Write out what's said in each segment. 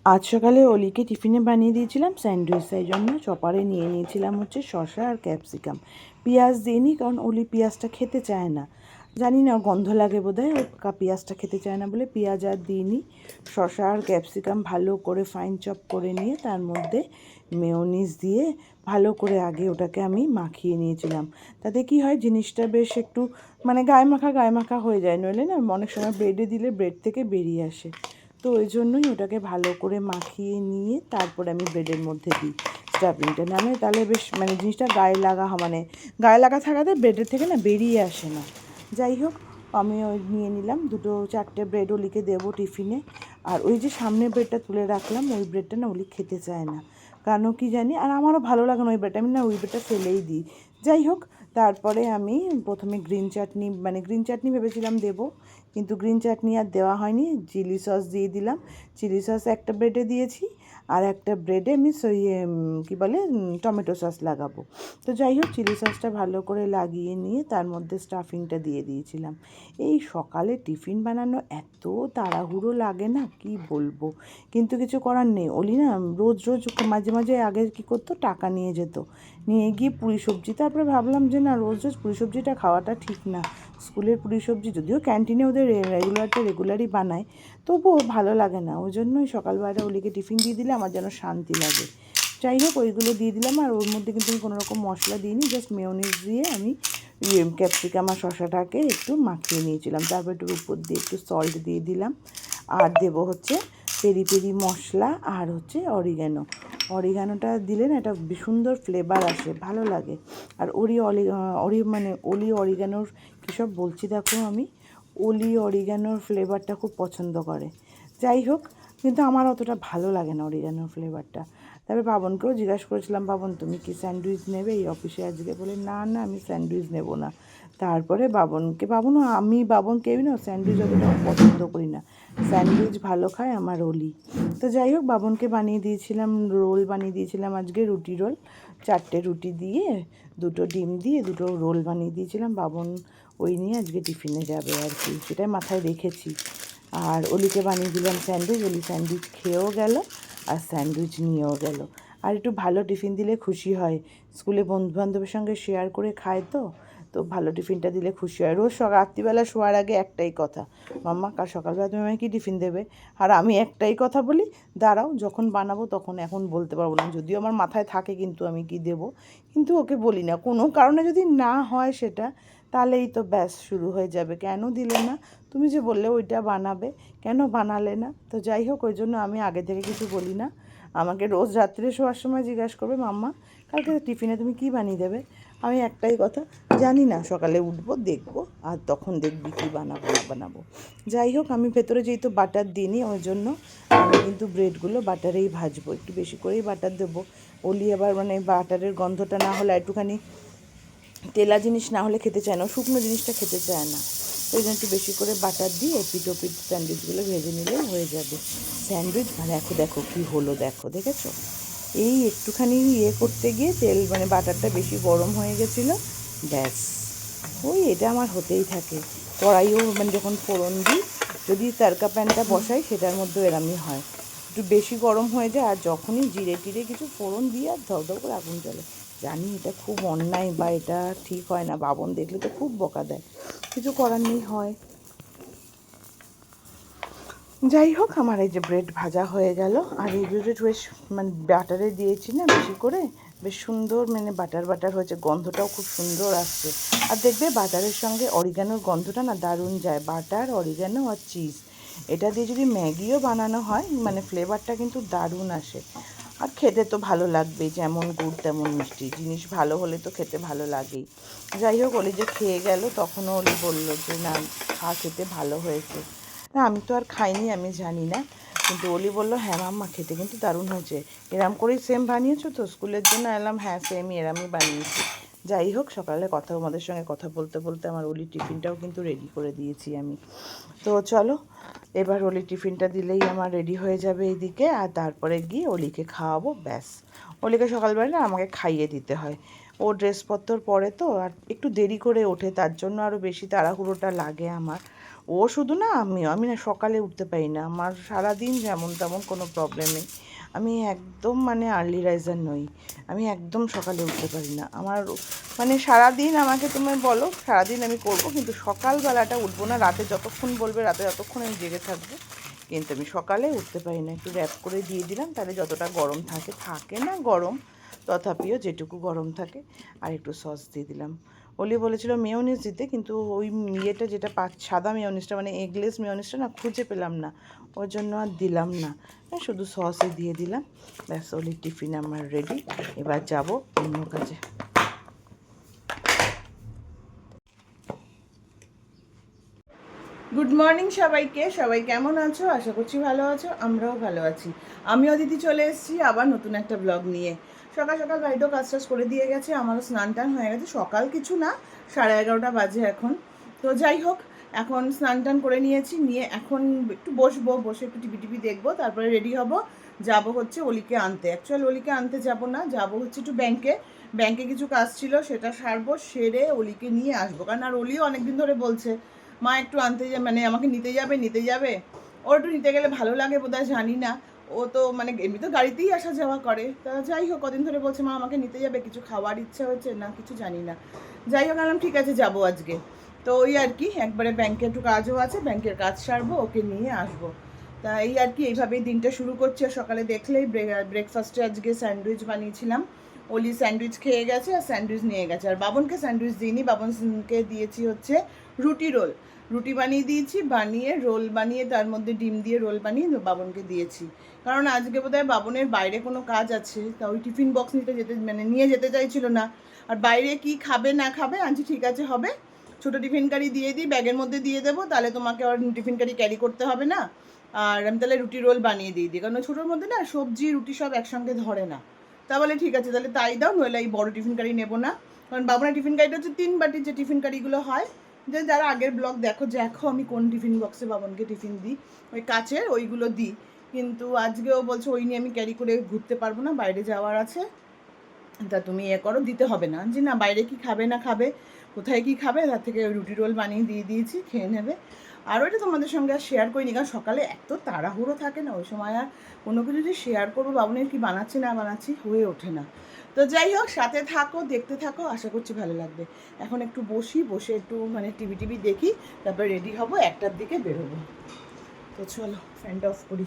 আজ সকালে অলিকে টিফিনে বানিয়ে দিয়েছিলাম স্যান্ডউইচ, তাই জন্য চপারে নিয়ে নিয়েছিলাম হচ্ছে শসা আর ক্যাপসিকাম। পেঁয়াজ দিইনি কারণ অলি পেঁয়াজটা খেতে চায় না, জানি না গন্ধ লাগে বোধহয়, ও পেঁয়াজটা খেতে চায় না বলে পেঁয়াজ আর দিইনি। শসা আর ক্যাপসিকাম ভালো করে ফাইন চপ করে নিয়ে তার মধ্যে মেয়োনিজ দিয়ে ভালো করে আগে ওটাকে আমি মাখিয়ে নিয়েছিলাম। তাতে কি হয়, জিনিসটা বেশ একটু মানে গায়ে মাখা হয়ে যায়, নইলে না অনেক সময় ব্রেডে দিলে ব্রেড থেকে বেরিয়ে আসে। তো ওই জন্যই ওটাকে ভালো করে মাখিয়ে নিয়ে তারপরে আমি ব্রেডের মধ্যে দিই স্টাফিংটা, নাহলে তাহলে বেশ মানে জিনিসটা গায়ে লাগা থাকাতে ব্রেডের থেকে না বেরিয়ে আসে না। যাই হোক, আমি ওই নিয়ে নিলাম 2-4টে ব্রেড ওলিকে দেবো টিফিনে। আর ওই যে সামনে ব্রেডটা তুলে রাখলাম, ওই ব্রেডটা না ওলি খেতে চায় না, কারণ কি জানি, আর আমারও ভালো লাগে না ওই ব্রেডটা, আমি না ওই ব্রেডটা ফেলেই দিই। যাই হোক, তারপরে আমি প্রথমে গ্রিন চাটনি ভেবেছিলাম দেবো, কিন্তু গ্রিন চাটনি আর দেওয়া হয়নি, চিলি সস দিয়ে দিলাম। চিলি সস একটা ব্রেডে দিয়েছি, আর একটা ব্রেডে আমি কী বলে টমেটো সস লাগাবো। তো যাই হোক, চিলি সসটা ভালো করে লাগিয়ে নিয়ে তার মধ্যে স্টাফিংটা দিয়ে দিয়েছিলাম। এই সকালে টিফিন বানানো এত তাড়াহুড়ো লাগে না, কি বলবো, কিন্তু কিছু করার নেই। ওলি না রোজ রোজ মাঝে মাঝে আগে কী করতো, টাকা নিয়ে যেত, নিয়ে গিয়ে পুরি সবজি, তারপরে ভাবলাম যে না, রোজ রোজ পুরি সবজিটা খাওয়াটা ঠিক না। স্কুলের পুরি সবজি যদিও ক্যান্টিনে ওদের রেগুলারই বানায়, তবুও ভালো লাগে না। ওই জন্যই সকালবেলা ওলিকে টিফিন দিয়ে দিলে আমার যেন শান্তি লাগে। যাই হোক, ওইগুলো দিয়ে দিলাম, আর ওর মধ্যে কিন্তু আমি কোনো রকম মশলা দিইনি, জাস্ট মেয়োনিজ দিয়ে আমি ক্যাপসিকাম আর শসাটাকে একটু মাখিয়ে নিয়েছিলাম। তারপর একটু উপর দিয়ে একটু সল্ট দিয়ে দিলাম, আর দেবো হচ্ছে পেরি পেরি মশলা আর হচ্ছে অরিগানোটা দিলে না একটা সুন্দর ফ্লেভার আসে, ভালো লাগে। আর ওলি অরিগানোর কী সব বলছি দেখো, আমি ওলি অরিগানোর ফ্লেভারটা খুব পছন্দ করে। যাই হোক, কিন্তু আমার অতটা ভালো লাগে না অরিগানোর ফ্লেভারটা। তারপরে বাবনকেও জিজ্ঞাসা করেছিলাম, বাবন তুমি কি স্যান্ডউইচ নেবে এই অফিসে আজকে? বলে না না, আমি স্যান্ডউইচ নেব না। তারপরে বাবন কেউই না স্যান্ডউইচ অতটা পছন্দ করি না, স্যান্ডউইচ ভালো খায় আমার অলি। তো যাই হোক, বাবনকে রোল বানিয়ে দিয়েছিলাম আজকে, রুটি রোল, 4টে রুটি দিয়ে 2টো ডিম দিয়ে 2টো রোল বানিয়ে দিয়েছিলাম। বাবন ওই নিয়ে আজকে টিফিনে যাবে আর কি, সেটাই মাথায় রেখেছি। আর অলিকে বানিয়ে দিলাম স্যান্ডউইচ, অলি স্যান্ডউইচ খেয়েও গেল আর স্যান্ডউইচ নিয়েও গেল। আর একটু ভালো টিফিন দিলে খুশি হয়, স্কুলে বন্ধুবান্ধবের সঙ্গে শেয়ার করে খায়, তো ভালো টিফিনটা দিলে খুশি হয়। রোজ রাত্রিবেলা শোয়ার আগে একটাই কথা, মাম্মা কাল সকালবেলা তুমি আমায় কী টিফিন দেবে? আর আমি একটাই কথা বলি, দাঁড়াও যখন বানাবো তখন, এখন বলতে পারবো না, যদিও আমার মাথায় থাকে কিন্তু আমি কি দেবো, কিন্তু ওকে বলি না। কোনো কারণে যদি না হয় সেটা, তাহলেই তো ব্যাস শুরু হয়ে যাবে, কেন দিলে না, তুমি যে বললে ওইটা বানাবে, কেন বানালে না? তো যাই হোক, ওই জন্য আমি আগে থেকে কিছু বলি না। আমাকে রোজ রাত্রে শোয়ার সময় জিজ্ঞাসা করবে, মাম্মা কালকে টিফিনে তুমি কী বানিয়ে দেবে? আমি একটাই কথা, জানি না, সকালে উঠবো দেখবো, আর তখন দেখবি কী বানাবো না বানাবো। যাই হোক, আমি ভেতরে যেহেতু বাটার দিইনি, ওই জন্য আমি কিন্তু ব্রেডগুলো বাটারেই ভাজবো, একটু বেশি করেই বাটার দেবো। ওলি আবার মানে বাটারের গন্ধটা না হলে, একটুখানি তেলা জিনিস না হলে খেতে চায় না, শুকনো জিনিসটা খেতে চায় না। ওই জন্য একটু বেশি করে বাটার দিয়ে পিঠ স্যান্ডউইচগুলো ভেজে নিলেই হয়ে যাবে। স্যান্ডউইচ দেখো দেখো কী হলো, দেখেছো? এই একটুখানি করতে গিয়ে বাটারটা বেশি গরম হয়ে গেছিলো, ব্যাস। এটা আমার হতেই থাকে, কড়াইও যখন ফোড়ন দিই, যদি তারকা প্যানটা বসাই সেটার মধ্যেও এরমই হয়, একটু বেশি গরম হয়ে যায়, আর যখনই জিরে টিরে কিছু ফোড়ন দিয়ে আর ধর করে আগুন জ্বলে। জানি এটা খুব অন্যায় বা এটা ঠিক হয় না, বাবন দেখলে তো খুব বকা দেয়, কিছু করার নেই, হয়। যাই হোক, আমার এই যে ব্রেড ভাজা হয়ে গেল, আর এই ব্রেড বেশ বাটারে দিয়েছি না বেশি করে, বেশ সুন্দর বাটার হয়েছে, গন্ধটাও খুব সুন্দর আসছে। আর দেখবে বাটারের সঙ্গে অরিগানোর গন্ধটা না দারুণ যায়, বাটার, অরিগানো আর চিজ, এটা দিয়ে যদি ম্যাগিও বানানো হয় ফ্লেভারটা কিন্তু দারুণ আসে। আর খেতে তো ভালো লাগবেই, যেমন গুড় তেমন মিষ্টি, জিনিস ভালো হলে তো খেতে ভালো লাগেই। যাই হোক, অলি যে খেয়ে গেল, তখনও অলি বললো যে না, খেতে ভালো হয়েছে। না, আমি তো আর খাইনি, আমি জানি না, কিন্তু অলি বললো হ্যাঁ মাম্মা খেতে কিন্তু দারুণ হয়েছে, এরম করেই সেম বানিয়েছো তো স্কুলের জন্য? এলাম হ্যাঁ, সেমই এরমই বানিয়েছি। যাই হোক, সকালে আমাদের সঙ্গে কথা বলতে বলতে আমার অলি টিফিনটাও কিন্তু রেডি করে দিয়েছি আমি। তো চলো, এবার অলি টিফিনটা দিলেই আমার রেডি হয়ে যাবে এইদিকে, আর তারপরে গিয়ে অলিকে খাওয়াবো, ব্যাস। অলিকে সকালবেলা না আমাকে খাইয়ে দিতে হয়, ও ড্রেসপত্র পরে তো, আর একটু দেরি করে ওঠে, তার জন্য আরও বেশি তাড়াহুড়োটা লাগে আমার। ও শুধু না, আমি না সকালে উঠতে পারি না, আমার সারাদিন যেমন তেমন কোনো প্রবলেম নেই, আমি একদম মানে আর্লি রাইজার নই, আমি একদম সকালে উঠতে পারি না। আমার মানে সারাদিন আমাকে তুমি বলো সারাদিন আমি করব, কিন্তু সকালবেলাটা উঠবো না। রাতে যতক্ষণ বলবে রাতে ততক্ষণ আমি জেগে থাকবো, কিন্তু আমি সকালে উঠতে পারি না। একটু র্যাপ করে দিয়ে দিলাম, তাহলে যতটা গরম থাকে না গরম, তথাপিও যেটুকু গরম থাকে, আর একটু সস দিয়ে দিলাম। ওলি বলেছিল মেয়োনিজ দিতে, কিন্তু ওই ইয়েটা যেটা সাদা মেয়োনিজটা মানে এগলেস মেয়োনিজটা না খুঁজে পেলাম না, ওর জন্য আর দিলাম না, শুধু সসে দিয়ে দিলাম। ব্যাস, ওলির টিফিন আমার রেডি। এবার যাব অন্য কাজে। গুড মর্নিং সবাইকে, সবাই কেমন আছো? আশা করছি ভালো আছো, আমরাও ভালো আছি। আমি অদিতি চলে এসেছি আবার নতুন একটা ব্লগ নিয়ে। সকাল সকাল বাড়িতেও কাজ টাজ করে দিয়ে গেছে, আমারও স্নান টান হয়ে গেছে। সকাল কিছু না, 11:30 বাজে এখন। তো যাই হোক, এখন স্নান টান করে নিয়েছি, নিয়ে এখন একটু বসে একটু টিভি দেখবো, তারপরে রেডি হব, যাব হচ্ছে অলিকে আনতে। অ্যাকচুয়ালি অলিকে আনতে যাব না, যাব হচ্ছে একটু ব্যাংকে কিছু কাজ ছিল, সেটা সারবো, সেরে অলিকে নিয়ে আসবো। কারণ আর অলিও অনেকদিন ধরে বলছে মা একটু আনতে মানে আমাকে নিতে যাবে। ওর একটু নিতে গেলে ভালো লাগে বোধহয়, জানি না। ও তো মানে এমনি তো গাড়িতেই আসা যাওয়া করে, তা যাই হোক কদিন ধরে বলছে মা আমাকে নিতে যাবে, কিছু খাওয়ার ইচ্ছা হচ্ছে না, কিছু জানি না। যাই হোক বললাম ঠিক আছে যাবো আজকে। তো ওই আর কি, একবারে ব্যাংকে একটু কাজও আছে, ব্যাংকের কাজ সারবো, ওকে নিয়ে আসবো। তা এই আর কি, এইভাবেই দিনটা শুরু করছে। সকালে দেখলেই ব্রেকফাস্টে আজকে স্যান্ডউইচ বানিয়েছিলাম। ওলি স্যান্ডউইচ খেয়ে গেছে আর স্যান্ডউইচ নিয়ে গেছে, আর বাবনকে স্যান্ডউইচ দিইনি, বাবনকে দিয়েছি হচ্ছে রুটি বানিয়ে দিয়েছি, বানিয়ে রোল বানিয়ে তার মধ্যে ডিম দিয়ে রোল বানিয়ে বাবনকে দিয়েছি। কারণ আজকে বোধহয় বাবনের বাইরে কোনো কাজ আছে, তা ওই টিফিন বক্স নিয়ে যেতে চাইছিল না। আর বাইরে কি খাবে না খাবে, আনছি ঠিক আছে হবে, ছোটো টিফিন কারি দিয়ে দিই, ব্যাগের মধ্যে দিয়ে দেবো, তাহলে তোমাকে আর টিফিন কারি ক্যারি করতে হবে না। আর আমি তাহলে রুটি রোল বানিয়ে দিই কারণ ছোটোর মধ্যে না সবজি রুটি সব একসঙ্গে ধরে না। তা বলে ঠিক আছে তাহলে তাই দাও, নইলে এই বড়ো টিফিন কারি নেবো না। কারণ বাবনের টিফিন কারিটা হচ্ছে 3 বাটির যে টিফিন কারিগুলো হয়, যে যারা আগের ব্লগ দেখো আমি কোন টিফিন বক্সে বাবনকে টিফিন দিই, ওই কাচের ওইগুলো দিই। কিন্তু আজকেও বলছে ওই নিয়ে আমি ক্যারি করে ঘুরতে পারবো না, বাইরে যাওয়ার আছে, তা তুমি করো, দিতে হবে না। যে না বাইরে কি খাবে না খাবে, কোথায় কি খাবে, তার থেকে রুটি রোল বানিয়ে দিয়ে দিয়েছি, খেয়ে নেবে। আর ওইটা তোমাদের সঙ্গে আর শেয়ার করিনি, কারণ সকালে এত তাড়াহুড়ো থাকে না, ওই সময় আর কোনো কিছু যে শেয়ার করবো বাবনের কি বানাচ্ছি না বানাচ্ছি হয়ে ওঠে না। তো যাই হোক, সাথে থাকো, দেখতে থাকো, আশা করছি ভালো লাগবে। এখন একটু বসে একটু মানে টিভি দেখি, তারপর রেডি হব, 1টার দিকে বেরোবো। তো চলো ফ্যানটা অফ করি।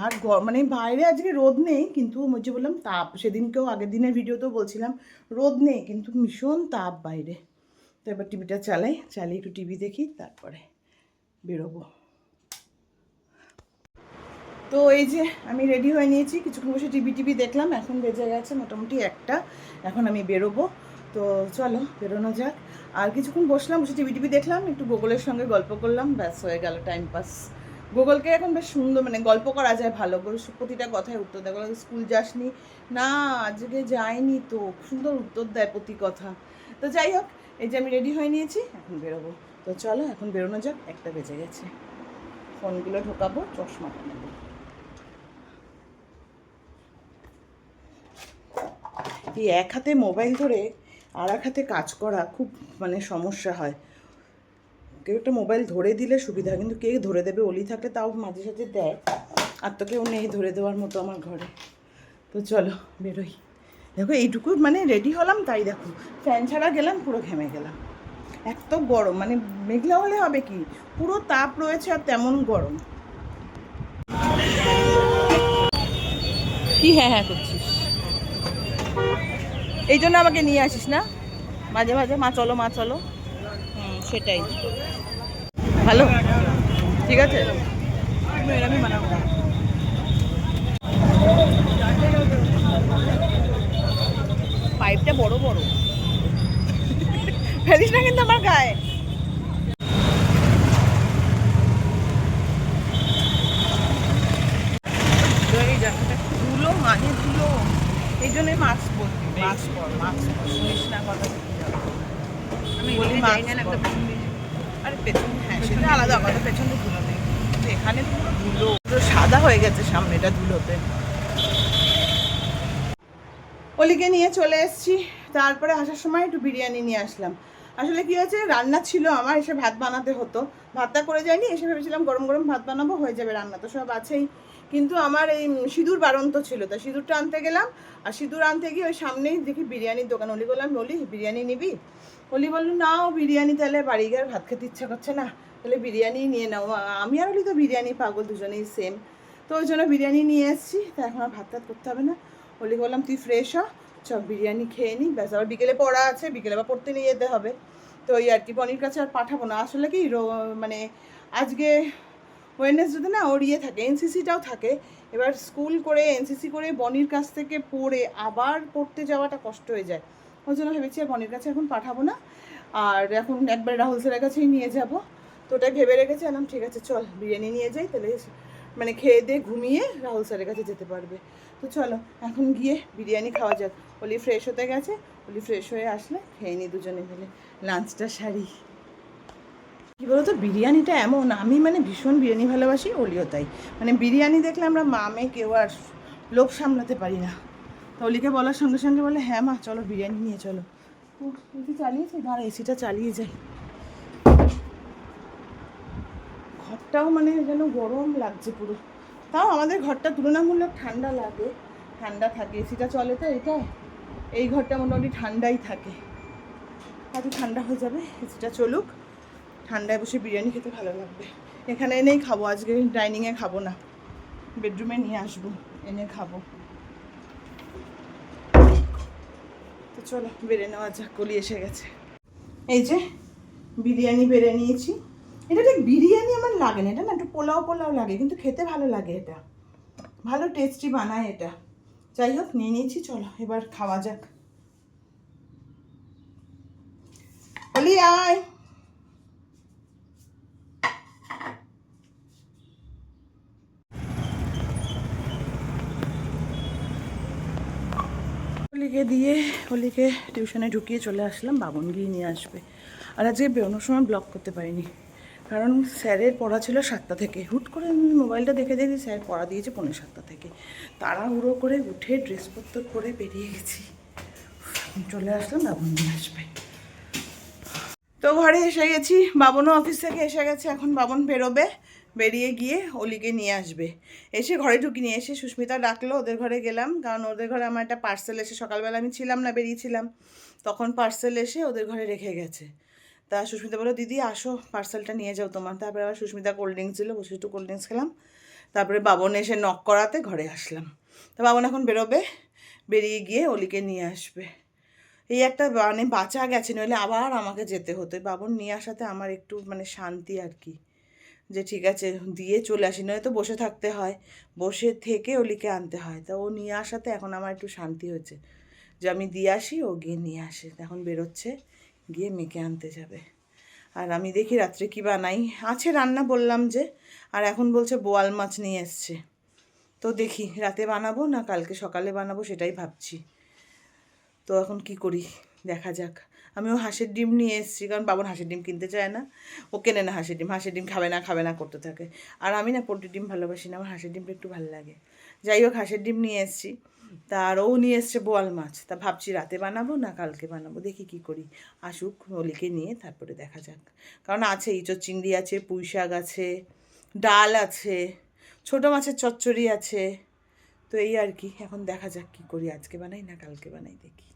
আর মানে বাইরে আজকে রোদ নেই, কিন্তু যে বললাম তাপ, সেদিনকেও আগের দিনের ভিডিওতেও বলছিলাম রোদ নেই, কিন্তু ভীষণ তাপ বাইরে। তো এবার টিভিটা চালিয়ে একটু টিভি দেখি, তারপরে বেরোবো। তো এই যে আমি রেডি হয়ে নিয়েছি, কিছুক্ষণ বসে টিভি দেখলাম, এখন বেজে গেছে মোটামুটি 1টা, এখন আমি বেরোবো। তো চলো বেরোনো যাক। আর কিছুক্ষণ বসলাম, বসে টিভি দেখলাম, একটু গুগলের সঙ্গে গল্প করলাম, ব্যাস হয়ে গেল টাইম পাস। গুগলকে এখন বেশ সুন্দর মানে গল্প করা যায় ভালো করে, প্রতিটা কথায় উত্তর দেয়। স্কুল যাসনি না, আজকে যায়নি তো, সুন্দর উত্তর দেয় প্রতি কথা। তো যাই হোক, এই যে আমি রেডি হয়ে নিয়েছি, এখন বেরোবো। তো চলো এখন বেরোনো যাক, 1টা বেজে গেছে। ফোনগুলো ঢোকাবো, চশমাটা নেবো। এই এক হাতে মোবাইল ধরে আর এক হাতে কাজ করা খুব মানে সমস্যা হয়। কেউ একটা মোবাইল ধরে দিলে সুবিধা, কিন্তু কে ধরে দেবে? অলি থাকলে তাও মাঝে সাঝে দেয়, আর তো কেউ নেই ধরে দেওয়ার মতো আমার ঘরে। তো চলো বেরোই। দেখো এইটুকু মানে রেডি হলাম, তাই দেখো ফ্যান ছাড়া গেলাম, পুরো ঘেমে গেলাম। এত গরম, মানে মেঘলা হলে হবে কি, পুরো তাপ রয়েছে আর তেমন গরম। কি হ্যাঁ করছিস? এই জন্য আমাকে নিয়ে আসিস না মাঝে মাঝে, মা চলো। সেটাই ভালো, ঠিক আছে। পাইপটা বড় ফেলিস না কিন্তু আমার গায়ে। ধুলো মানে ধুলো, এই জন্যই মাস্ক বলছি, মাস্ক শুনিস না কথা। আমি বলি আরে পেছন, হ্যাঁ সেটা আলাদা কথা, পেছনে ধুলো নেই, কিন্তু এখানে তো পুরো ধুলো, পুরো সাদা হয়ে গেছে সামনেটা ধুলোতে। অলিকে নিয়ে চলে এসেছি, তারপরে আসার সময় একটু বিরিয়ানি নিয়ে আসলাম। আসলে কি হয়েছে, রান্না ছিল আমার, এসে ভাত বানাতে হতো, ভাতটা করে যায়নি, এসে ভেবেছিলাম গরম গরম ভাত বানাবো, হয়ে যাবে, রান্না তো সব আছেই। কিন্তু আমার এই সিঁদুর বাড়ন্ত ছিল, তা সিঁদুরটা আনতে গেলাম, আর সিঁদুর আনতে গিয়ে ওই সামনেই দেখি বিরিয়ানির দোকান। অলি বললাম, অলি বিরিয়ানি নিবি? অলি বললো না, ও বিরিয়ানি তাহলে বাড়ি গিয়ে আর ভাত খেতে ইচ্ছা করছে না, তাহলে বিরিয়ানি নিয়ে নাও। আমি আর অলি তো বিরিয়ানি পাগল, দুজনেই সেম। তো ওই জন্য বিরিয়ানি নিয়ে এসেছি, তা এখন আর ভাত টাত করতে হবে না। অলি বললাম তুই ফ্রেশ হ, সব বিরিয়ানি খেয়ে নিই, ব্যাস। আবার বিকেলে পড়া আছে, বিকেলে আবার পড়তে নিয়ে যেতে হবে। তো ওই আর কি, বনির কাছে আর পাঠাবো না। আসলে কি মানে আজকে ওয়েডনেসডেতে না ওর ইয়ে থাকে, এনসিসিটাও থাকে। এবার স্কুল করে এনসিসি করে বনির কাছ থেকে পড়ে আবার পড়তে যাওয়াটা কষ্ট হয়ে যায়। ওই জন্য ভেবেছি আর বনির কাছে এখন পাঠাবো না, আর এখন একবার রাহুল স্যারের কাছেই নিয়ে যাব। তো ওটাই ভেবে রেখেছি, আলাম ঠিক আছে চল বিরিয়ানি নিয়ে যাই, তাহলে মানে খেয়ে দিয়ে ঘুমিয়ে রাহুল স্যারের কাছে যেতে পারবে। তো চলো এখন গিয়ে বিরিয়ানি খাওয়া যাক। অলি ফ্রেশ হতে গেছে, অলি ফ্রেশ হয়ে আসলে খেয়ে নিই দুজনে মিলে, লাঞ্চটা সারি। কী বলতো, বিরিয়ানিটা এমন, আমি মানে ভীষণ বিরিয়ানি ভালোবাসি, অলিও তাই। মানে বিরিয়ানি দেখলে আমরা মা মেয়ে কেউ আর লোভ সামলাতে পারি না। তো অলিকে বলার সঙ্গে সঙ্গে বলে হ্যাঁ মা চলো বিরিয়ানি নিয়ে চলো। ও এসি চালিয়েছে, দাঁড়া এসিটা চালিয়ে যাই। ঘরটাও মানে যেন গরম লাগছে পুরো, তাও আমাদের ঘরটা তুলনামূলক ঠান্ডা লাগে, ঠান্ডা থাকে, এসিটা চলে তো এটা, এই ঘরটা মোটামুটি ঠান্ডাই থাকে। আজ ঠান্ডা হয়ে যাবে, এসিটা চলুক, ঠান্ডায় বসে বিরিয়ানি খেতে ভালো লাগবে। এখানে এনেই খাবো, আজকে ডাইনিংয়ে খাবো না, বেডরুমে নিয়ে আসবো, এনে খাবো। তো চলো বেড়ে নেওয়া যাক, কলি এসে গেছে। এই যে বিরিয়ানি বেড়ে নিয়েছি। এটা ঠিক বিরিয়ানি আমার লাগে না, এটা না একটু পোলাও পোলাও লাগে, কিন্তু খেতে ভালো লাগে, এটা ভালো টেস্টি বানায় এটা। যাই হোক নিয়ে নিয়েছি, চলো এবার খাওয়া যাক। বলি আয়। অলিকে দিয়ে অলিকে টিউশনে ঢুকিয়ে চলে আসলাম, বাবন গিয়ে নিয়ে আসবে। আর আজকে বেরোনোর সময় ব্লগ করতে পারিনি, কারণ স্যারের পড়া ছিল 7টা থেকে। হুট করে আমি মোবাইলটা দেখে দেখি স্যার পড়া দিয়েছে 6:45 থেকে। তাড়াহুড়ো করে উঠে ড্রেসপত্র পরে বেরিয়ে গেছি, চলে আসলাম, বাবন নিয়ে আসবে। তো ঘরে এসে গেছি, বাবনও অফিস থেকে এসে গেছে, এখন বাবন বেরোবে, বেরিয়ে গিয়ে অলিকে নিয়ে আসবে। এসে ঘরে ঢুকি নিয়ে এসে সুস্মিতা ডাকলো, ওদের ঘরে গেলাম, কারণ ওদের ঘরে আমার একটা পার্সেল এসে, সকালবেলা আমি ছিলাম না, বেরিয়েছিলাম, তখন পার্সেল এসে ওদের ঘরে রেখে গেছে। তা সুস্মিতা বললো দিদি আসো পার্সেলটা নিয়ে যাও তোমার। তারপরে আবার সুস্মিতা কোল্ড ড্রিঙ্কস ছিল, বসে একটু কোল্ড ড্রিঙ্কস খেলাম। তারপরে বাবন এসে নক করাতে ঘরে আসলাম। তা বাবন এখন বেরোবে, বেরিয়ে গিয়ে অলিকে নিয়ে আসবে। এই একটা মানে বাঁচা গেছে, নইলে আবার আমাকে যেতে হতো। বাবন নিয়ে আসাতে আমার একটু মানে শান্তি আর কি, যে ঠিক আছে দিয়ে চলে আসি, নয়তো বসে থাকতে হয়, বসে থেকে অলিকে আনতে হয়। তা ও নিয়ে আসাতে এখন আমার একটু শান্তি হয়েছে, যে আমি দিয়ে আসি, ও গিয়ে নিয়ে আসে। এখন বেরোচ্ছে, গিয়ে মেয়েকে আনতে যাবে। আর আমি দেখি রাত্রে কী বানাই, আছে রান্না বললাম যে, আর এখন বলছে বোয়াল মাছ নিয়ে এসছে। তো দেখি রাতে বানাবো না কালকে সকালে বানাবো, সেটাই ভাবছি। তো এখন কি করি দেখা যাক। আমিও হাঁসের ডিম নিয়ে এসেছি, কারণ বাবন হাঁসের ডিম কিনতে চায় না, ও কেনে না হাঁসের ডিম খাবে না করতে থাকে। আর আমি না পোলট্রির ডিম ভালোবাসি না, আমার হাঁসের ডিমটা একটু ভালো লাগে। যাই হোক হাঁসের ডিম নিয়ে এসেছি, তার ও নিয়ে এসছে বোয়াল মাছ। তা ভাবছি রাতে বানাবো না কালকে বানাবো, দেখি কি করি। আসুক অলিকে নিয়ে, তারপরে দেখা যাক। কারণ আছে ইঁচড় চিংড়ি আছে, পুঁই শাক আছে, ডাল আছে, ছোটো মাছের চচ্চড়ি আছে। তো এই আর কি, এখন দেখা যাক কি করি, আজকে বানাই না কালকে বানাই, দেখি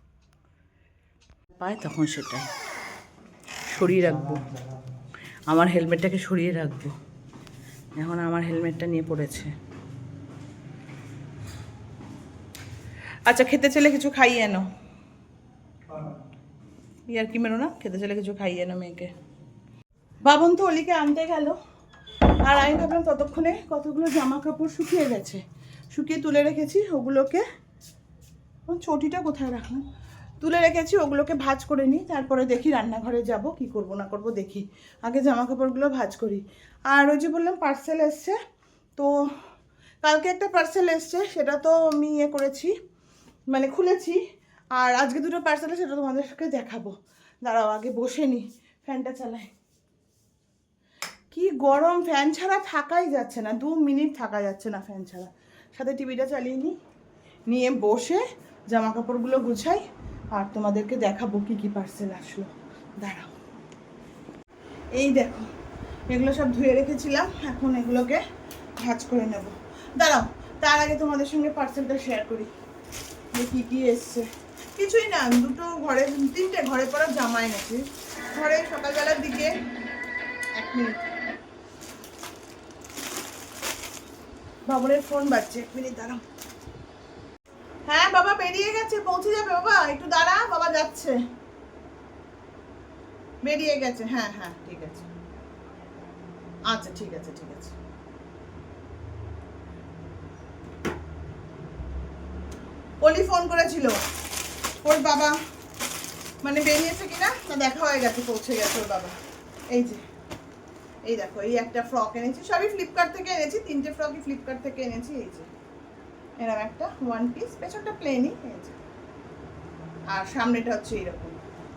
পায় তখন সেটাই সরিয়ে রাখবো। আমার হেলমেটটাকে সরিয়ে রাখবো, এখন আমার হেলমেটটা নিয়ে পড়েছে। আচ্ছা খেতে চলে কিছু খাইয়ে এনো, ইয়ার কি মেরো না, খেতে চলে কিছু খাইয়ে এনো মেয়েকে। বাবন তো অলিকে আনতে গেল, আর আমি ভাবলাম ততক্ষণে কতগুলো জামা কাপড় শুকিয়ে গেছে, শুকিয়ে তুলে রেখেছি ওগুলোকে। চটিটা কোথায় রাখলাম, তুলে রেখেছি, ওগুলোকে ভাঁজ করে নিই, তারপরে দেখি রান্নাঘরে যাব কি করব না করব দেখি, আগে জামা কাপড়গুলো ভাঁজ করি। আর ওই যে বললাম পার্সেল এসছে, তো কালকে একটা পার্সেল এসছে, সেটা তো আমি করেছি, মানে খুলেছি। আর আজকে দুটো পার্সেল আছে, সেটা তোমাদেরকে দেখাবো। দাঁড়াও আগে বসে নিই, ফ্যানটা চালাই। কি গরম, ফ্যান ছাড়া থাকাই যাচ্ছে না, 2 মিনিট থাকা যাচ্ছে না ফ্যান ছাড়া। সাথে টিভিটা চালিয়ে নিই, নিয়ে বসে জামা কাপড়গুলো গুছাই, আর তোমাদেরকে দেখাবো কি কি পার্সেল আসলো। দাঁড়াও। এই দেখো, এগুলো সব ধুয়ে রেখেছিলাম, এখন এগুলোকে ভাঁজ করে নেব। দাঁড়াও, তার আগে তোমাদের সঙ্গে পার্সেলটা শেয়ার করি যে কী কী এসছে। কিছুই না, তিনটে ঘরে পরা জামা এনেছি। ঘরে সকালবেলার দিকে, 1 মিনিট, বাবুরের ফোন বাজছে, 1 মিনিট দাঁড়াও। হ্যাঁ বাবা বেরিয়ে গেছে, পৌঁছে যাবে বাবা, একটু দাঁড়া, বাবা যাচ্ছে, বেরিয়ে গেছে। হ্যাঁ হ্যাঁ ঠিক আছে, আচ্ছা ঠিক আছে ঠিক আছে। অলি ফোন করেছিল, ওর বাবা মানে বেরিয়েছে কিনা না দেখা হয়ে গেছে, পৌঁছে গেছে ওর বাবা। এই যে, এই দেখো, এই একটা ফ্রক এনেছি, সবই ফ্লিপকার্ট থেকে এনেছি, 3টে ফ্রকই ফ্লিপকার্ট থেকে এনেছি। এই যে এরকম একটা 1 পিস, পেছনটা প্লেনই, এই যে, আর সামনেটা হচ্ছে এইরকম,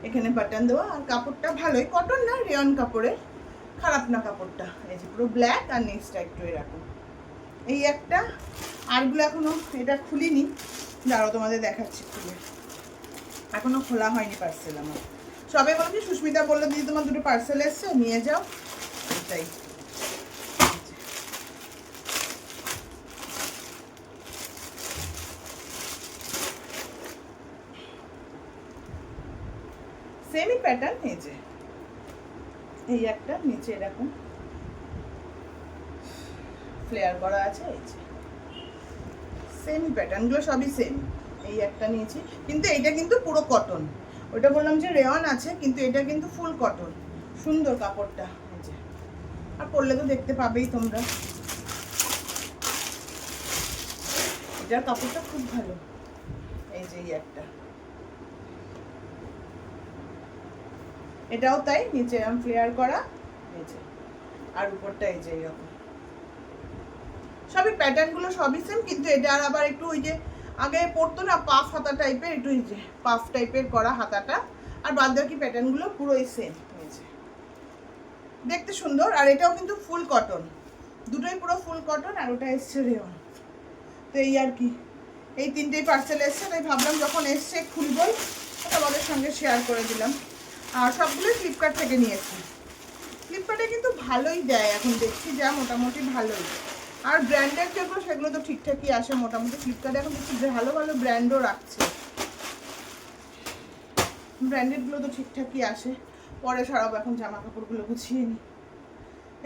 এখানে বাটন দেওয়া, আর কাপড়টা ভালোই, কটন না, রেয়ন কাপড়ের, খারাপ না কাপড়টা। এই যে পুরো ব্ল্যাক, আর নেক্সটটা একটু এরকম। এই একটা, আরগুলো এখনো এটা খুলিনি, দাঁড়াও তোমাদের দেখাচ্ছি খুলে, এখনো খোলা হয়নি পার্সেল আমার। সবে বলছি, সুস্মিতা বললো দিদি তোমার 2টো পার্সেল এসছে, নিয়ে যাও, এটাই। সেমই প্যাটার্ন, এই যে এই একটা, নিচে এরকম ফ্লেয়ার করা আছে, এই যে সেমই প্যাটার্নগুলো সবই সেম। এই একটা নিয়েছি, কিন্তু এইটা কিন্তু পুরো কটন, ওটা বললাম যে রেয়ন আছে, কিন্তু এটা কিন্তু ফুল কটন, সুন্দর কাপড়টা। এই যে, আর পরলে তো দেখতে পাবেই তোমরা, এটার কাপড়টা খুব ভালো। এই যে এই একটা, এটাও তাই, নিচে এরকম ফ্লেয়ার করা, এই যে, আর উপরটা এই যে এরকম, সবই প্যাটার্নগুলো সবই সেম, কিন্তু এটা আর আবার একটু ওই যে আগে পরতো না পাফ হাতা টাইপের, একটু এই যে পাফ টাইপের করা হাতাটা, আর বাদ বাকি প্যাটার্নগুলো পুরোই সেম হয়েছে, দেখতে সুন্দর। আর এটাও কিন্তু ফুল কটন, দুটোই পুরো ফুল কটন, আর ওটা এসছে রেয়ন। তো এই আর কি, এই 3টেই পার্সেল এসছে, তাই ভাবলাম যখন এসছে খুলবই, তোমাদের সঙ্গে শেয়ার করে দিলাম। আর সবগুলোই ফ্লিপকার্ট থেকে নিয়েছি, ফ্লিপকার্টে কিন্তু ভালোই দেয় এখন দেখছি, যা মোটামুটি ভালোই। আর ব্র্যান্ডের যেগুলো সেগুলো তো ঠিকঠাকই আসে মোটামুটি, ফ্লিপকার্টে এখন দেখছি ভালো ভালো ব্র্যান্ডও রাখছে, ব্র্যান্ডেডগুলো তো ঠিকঠাকই আসে। পরে সরাবো, এখন জামা কাপড়গুলো গুছিয়ে নিই,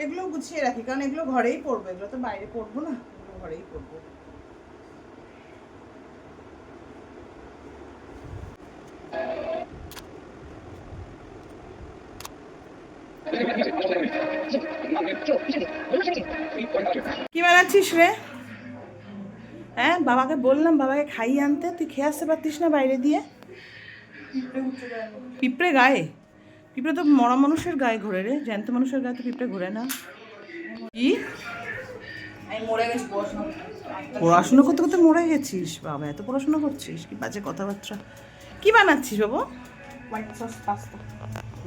এগুলো গুছিয়ে রাখি, কারণ এগুলো ঘরেই পরবো, এগুলো তো বাইরে পরবো না, এগুলো ঘরেই পরবো। কি বানাচ্ছিস রে? হ্যাঁ বাবাকে বললাম, বাবাকে খাইয়ে আনতে, তুই খেয়ে আসতে পারতিস না বাইরে দিয়ে? পিঁপড়ে গায়ে? পিঁপড়ে তো মরা মানুষের গায়ে ঘোরে রে, জ্যান্ত মানুষের গায়ে তো পিঁপড়ে ঘোরে না। কি পড়াশুনো করতে করতে মরে গেছিস? বাবা এত পড়াশোনা করছিস, কি বাজে কথাবার্তা। কি বানাচ্ছিস বাবু? White sauce pasta.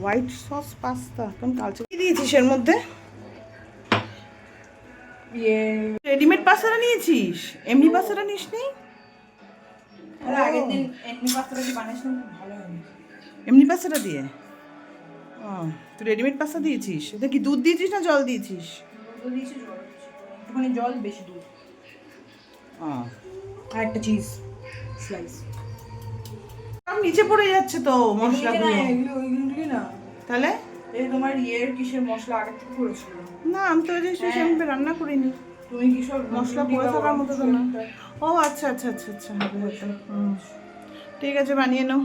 White sauce pasta, কোন কালচার কি দিয়েছিস এর মধ্যে? রেডিমেড পাস্তাটা নিয়েছিস, এমনি পাস্তাটা নিস নি? আগের দিন এমনি পাস্তাটা কি বানিয়েছিলাম, ভালো হয়নি। এমনি পাস্তাটা দিয়ে? ও, তুই রেডিমেড পাস্তা দিয়েছিস? এটা কি দুধ দিয়েছিস না জল দিয়েছিস? দুধ দিয়েছি, জল দিয়েছি, একটুখানি জল, বেশি দুধ, ও, আর একটা চিজ স্লাইস। সব নিচে পড়ে যাচ্ছে তো মশলাগুলো। ওইগুলি না, তাহলে এই তোমার ইয়ের কিসের মশলা আগে থেকে করেছিল? না, আমি তো ওই যে আমি রান্না করিনি, তুমি কি সব মশলা পড়ে থাকার মতো তো না। ও আচ্ছা আচ্ছা আচ্ছা আচ্ছা, হবে হয়তো। ঠিক আছে, বানিয়ে নাও।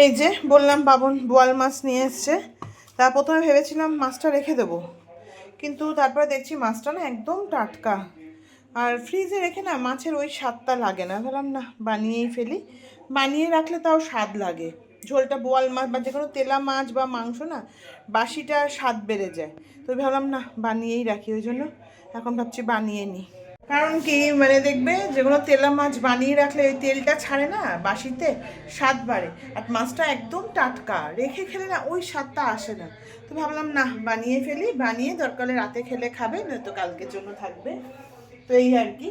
এই যে বললাম বাবন বোয়াল মাছ নিয়ে এসছে, তা প্রথমে ভেবেছিলাম মাছটা রেখে দেবো, কিন্তু তারপরে দেখছি মাছটা না একদম টাটকা, আর ফ্রিজে রেখে না মাছের ওই স্বাদটা লাগে না, ভাবলাম না বানিয়েই ফেলি। বানিয়ে রাখলে তাও স্বাদ লাগে। ঝোলটা বোয়াল মাছ বা যে কোনো তেলা মাছ বা মাংস না বাসিটা স্বাদ বেড়ে যায়। তো ভাবলাম না বানিয়েই রাখি, ওই জন্য এখন ভাবছি বানিয়ে নিই। কারণ কি মানে দেখবে যেগুলো তেলা মাছ বানিয়ে রাখলে ওই তেলটা ছাড়ে না, বাসিতে স্বাদ বাড়ে। আর মাছটা একদম টাটকা রেখে খেলে না ওই স্বাদটা আসে না। তো ভাবলাম না বানিয়ে ফেলি, বানিয়ে দরকার হলে রাতে খেলে খাবে, নয়তো কালকের জন্য থাকবে। তো এই আর কি।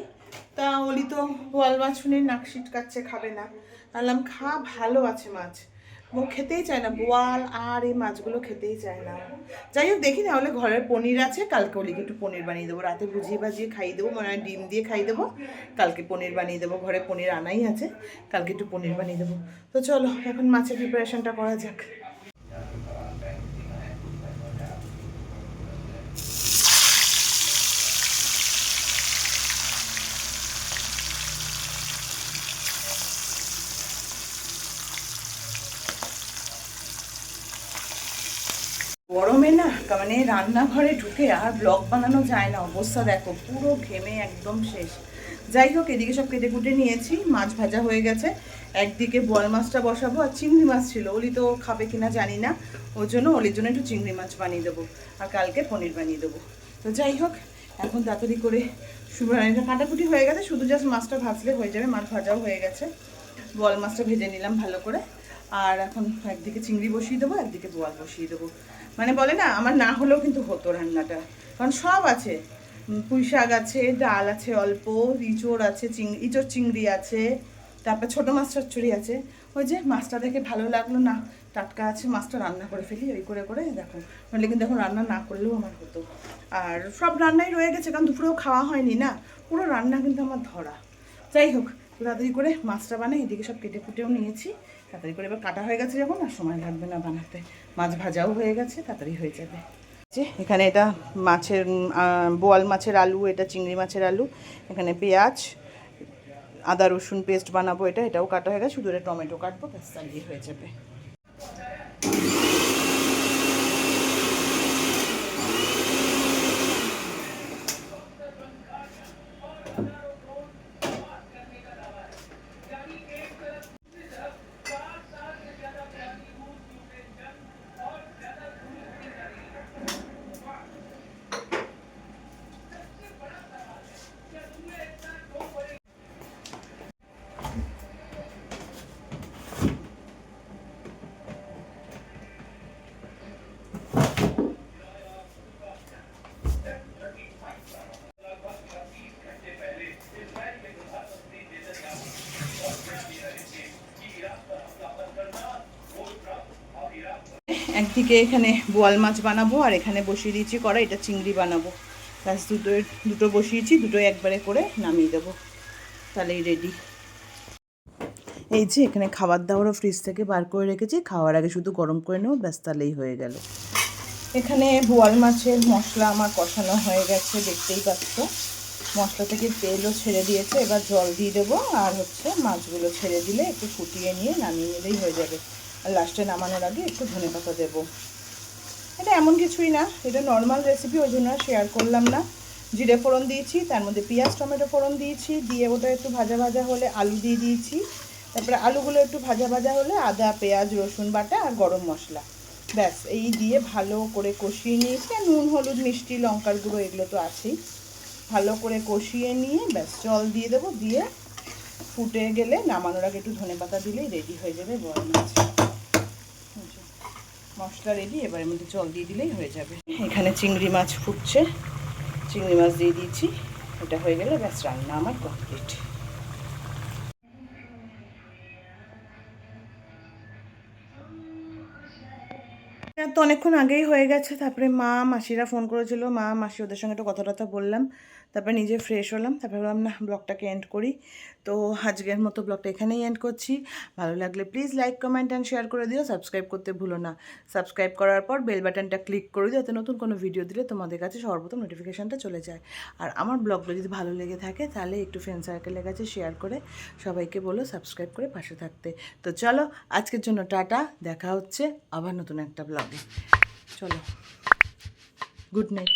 তা ওলি তো বোয়াল মাছ শুনে নাক সিটকাচ্ছে, খাবে না। বললাম খা, ভালো আছে মাছ, ও খেতেই চায় না, বোয়াল আর এই মাছগুলো খেতেই চায় না। যাই হোক দেখি না হলে ঘরের পনির আছে, কালকে ওলিকে একটু পনির বানিয়ে দেবো, রাতে ভুজিয়ে ভাজিয়ে খাইয়ে দেবো, মনে হয় ডিম দিয়ে খাইয়ে দেবো, কালকে পনির বানিয়ে দেবো। ঘরে পনির আনাই আছে, কালকে একটু পনির বানিয়ে দেবো। তো চলো এখন মাছের প্রিপারেশনটা করা যাক। গরমে না মানে রান্নাঘরে ঢুকে আর ব্লগ বানানো যায় না, অবস্থা দেখো পুরো ঘেমে একদম শেষ। যাই হোক এদিকে সব কেটে কুটে নিয়েছি, মাছ ভাজা হয়ে গেছে, একদিকে বোয়াল মাছটা বসাবো, আর চিংড়ি মাছ ছিল, ওলি তো খাবে কিনা জানি না, ওই জন্য ওলির জন্য একটু চিংড়ি মাছ বানিয়ে দেবো, আর কালকে পনির বানিয়ে দেবো। তো যাই হোক এখন তাড়াতাড়ি করে সুবিধা কাটাকুটি হয়ে গেছে, শুধু জাস্ট মাছটা ভাজলে হয়ে যাবে। মাছ ভাজাও হয়ে গেছে, বোয়াল মাছটা ভেজে নিলাম ভালো করে, আর এখন একদিকে চিংড়ি বসিয়ে দেবো, একদিকে বোয়াল বসিয়ে দেবো। মানে বলে না আমার না হলেও কিন্তু হতো রান্নাটা, কারণ সব আছে, পুঁই শাক আছে, ডাল আছে অল্প, ইঁচড় আছে, ইঁচড় চিংড়ি আছে, তারপর ছোটো মাছ চচ্চড়ি আছে। ওই যে মাছটা দেখে ভালো লাগলো না, টাটকা আছে মাছটা, রান্না করে ফেলি ওই করে করে দেখো, নাহলে কিন্তু এখন রান্না না করলেও আমার হতো। আর সব রান্নাই রয়ে গেছে, কারণ দুপুরেও খাওয়া হয়নি না, পুরো রান্না কিন্তু আমার ধরা। যাই হোক তাড়াতাড়ি করে মাছটা বানাই, এদিকে সব কেটে কুটেও নিয়েছি, তাড়াতাড়ি করে এবার কাটা হয়ে গেছে যখন আর সময় লাগবে না বানাতে, মাছ ভাজাও হয়ে গেছে, তাড়াতাড়ি হয়ে যাবে। যে এখানে এটা মাছের বোয়াল মাছের আলু, এটা চিংড়ি মাছের আলু, এখানে পেঁয়াজ আদা রসুন পেস্ট বানাবো, এটাও কাটা হয়ে গেছে, শুধু এটা টমেটো কাটবো, ব্যাস তাহলেই হয়ে যাবে। একদিকে এখানে বোয়াল মাছ বানাবো, আর এখানে বসিয়ে দিয়েছি কড়াই, এটা চিংড়ি বানাবো, ব্যাস দুটো বসিয়েছি, দুটোই একবারে করে নামিয়ে দেবো, তাহলেই রেডি। এই যে এখানে খাবার দাবারও ফ্রিজ থেকে বার করে রেখেছি, খাওয়ার আগে শুধু গরম করে নেবো, ব্যাস তাহলেই হয়ে গেল। এখানে বোয়াল মাছের মশলা আমার কষানো হয়ে গেছে, দেখতেই পাচ্ছ, মশলা থেকে তেলও ছেড়ে দিয়েছে, এবার জল দিয়ে দেবো, আর মাছগুলো ছেড়ে দিলে একটু ফুটিয়ে নিয়ে নামিয়ে নিলেই হয়ে যাবে। আর লাস্টে নামানোর আগে একটু ধনেপাতা দেবো। এটা এমন কিছুই না, এটা নর্মাল রেসিপি, ওই জন্য শেয়ার করলাম না। জিরে ফোড়ন দিয়েছি, তার মধ্যে পেঁয়াজ টমেটো ফোড়ন দিয়েছি, দিয়ে ওটা একটু ভাজা ভাজা হলে আলু দিয়ে দিয়েছি, তারপরে আলুগুলো একটু ভাজা ভাজা হলে আদা পেঁয়াজ রসুন বাটা আর গরম মশলা, ব্যাস এই দিয়ে ভালো করে কষিয়ে নিয়েছি। আর নুন হলুদ মিষ্টি লঙ্কার গুঁড়ো এগুলো তো আছেই, ভালো করে কষিয়ে নিয়ে ব্যাস জল দিয়ে দেবো, দিয়ে ফুটে গেলে নামানোর আগে একটু ধনেপাতা দিলেই রেডি হয়ে যাবে বোয়াল মাছ। মশলা রেডি, এবার এর মধ্যে জল দিয়ে দিলেই হয়ে যাবে। এখানে চিংড়ি মাছ ফুটছে, চিংড়ি মাছ দিয়ে দিয়েছি, এটা হয়ে গেলে ব্যাস রান্না আমার কমপ্লিট। তো অনেকক্ষণ আগেই হয়ে গেছে, তারপরে মা মাসিরা ফোন করেছিল, মা মাসি ওদের সঙ্গে একটু কথা বললাম, তারপরে নিজে ফ্রেশ হলাম, তারপরে বললাম না ব্লগটাকে এন্ড করি। তো আজকের মতো ব্লগটা এখানেই এন্ড করছি। ভালো লাগলে please like comment and share করে দিও, সাবস্ক্রাইব করতে ভুলো না। সাবস্ক্রাইব করার পর বেল বাটনটা ক্লিক করে দিও, যাতে নতুন কোনো ভিডিও দিলে তোমাদের কাছে সর্বপ্রথম নোটিফিকেশানটা চলে যায়। আর আমার ব্লগগুলো যদি ভালো লেগে থাকে তাহলে একটু ফ্রেন্ড সার্কেলের কাছে শেয়ার করে সবাইকে বলো সাবস্ক্রাইব করে পাশে থাকতে। তো চলো আজকের জন্য টাটা, দেখা হচ্ছে আবার নতুন একটা ব্লগে। চলো, গুড নাইট।